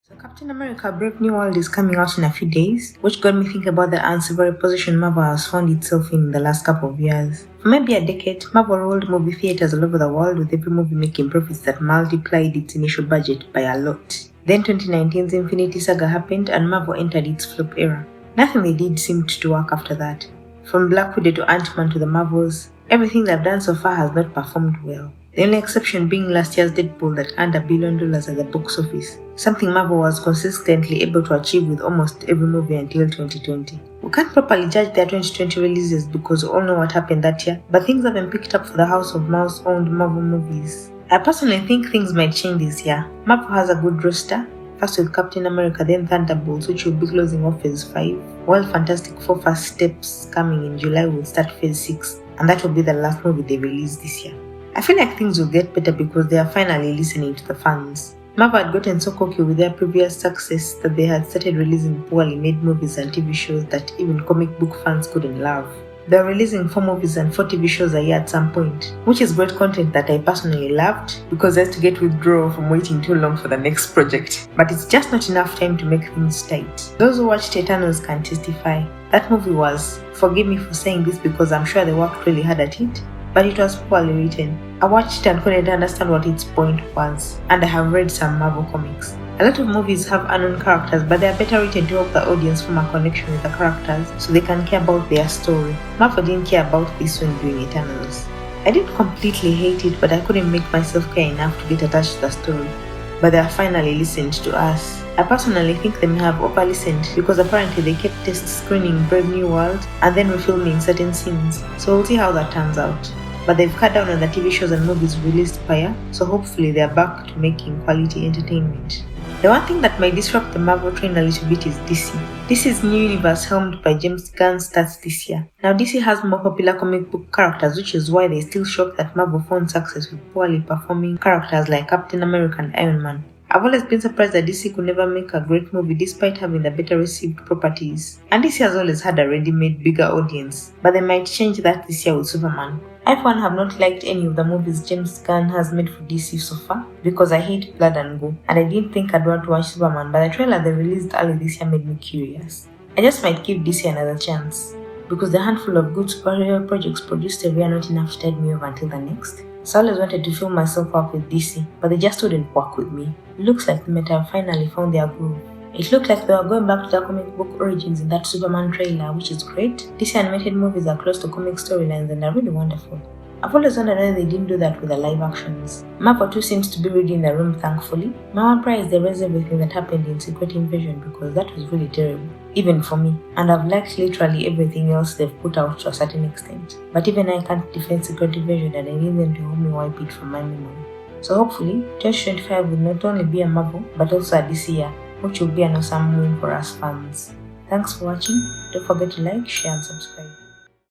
So Captain America Brave New World is coming out in a few days, which got me thinking about the unsavory position Marvel has found itself in the last couple of years. For maybe a decade, Marvel ruled movie theaters all over the world, with every movie making profits that multiplied its initial budget by a lot. Then 2019's Infinity Saga happened and Marvel entered its flop era. Nothing they did seemed to work after that. From Black Widow to Ant-Man to the Marvels, everything they've done so far has not performed well. The only exception being last year's Deadpool that earned $1 billion at the box office, something Marvel was consistently able to achieve with almost every movie until 2020. We can't properly judge their 2020 releases because we all know what happened that year, but things haven't picked up for the House of Mouse-owned Marvel movies. I personally think things might change this year. Marvel has a good roster, first with Captain America, then Thunderbolts, which will be closing off Phase 5, while Fantastic Four First Steps coming in July will start Phase 6, and that will be the last movie they release this year. I feel like things will get better because they are finally listening to the fans. Marvel had gotten so cocky with their previous success that they had started releasing poorly made movies and TV shows that even comic book fans couldn't love. They are releasing 4 movies and 4 TV shows a year at some point, which is great content that I personally loved because I had to get withdrawal from waiting too long for the next project. But it's just not enough time to make things tight. Those who watched Eternals can testify. That movie was, forgive me for saying this because I'm sure they worked really hard at it, but it was poorly written. I watched it and couldn't understand what its point was, and I have read some Marvel comics. A lot of movies have unknown characters, but they are better written to help the audience form a connection with the characters so they can care about their story. Marvel didn't care about this when doing Eternals. I didn't completely hate it, but I couldn't make myself care enough to get attached to the story. But they have finally listened to us. I personally think they may have over-listened because apparently they kept test screening Brave New World and then refilming certain scenes, so we'll see how that turns out. But they've cut down on the TV shows and movies released prior, so hopefully they are back to making quality entertainment. The one thing that might disrupt the Marvel train a little bit is DC. DC's new universe helmed by James Gunn starts this year. Now DC has more popular comic book characters, which is why they're still shocked that Marvel found success with poorly performing characters like Captain America and Iron Man. I've always been surprised that DC could never make a great movie despite having the better received properties. And DC has always had a ready-made bigger audience, but they might change that this year with Superman. I for one have not liked any of the movies James Gunn has made for DC so far because I hate blood and gore, and I didn't think I'd want to watch Superman, but the trailer they released early this year made me curious. I just might give DC another chance, because the handful of good superhero projects produced every year not enough to tide me over until the next. So I always wanted to fill myself up with DC, but they just wouldn't work with me. It looks like they might have finally found their groove. It looked like they were going back to their comic book origins in that Superman trailer, which is great. DC animated movies are close to comic storylines and are really wonderful. I've always wondered why they didn't do that with the live actions. Marvel too seems to be reading the room, thankfully. My one prayer is they erase everything that happened in Secret Invasion because that was really terrible, even for me. And I've liked literally everything else they've put out to a certain extent. But even I can't defend Secret Invasion and I need them to help me wipe it from my memory. So hopefully, 2025 will not only be a Marvel, but also a DC year, which will be an awesome win for us fans. Thanks for watching. Don't forget to like, share and subscribe.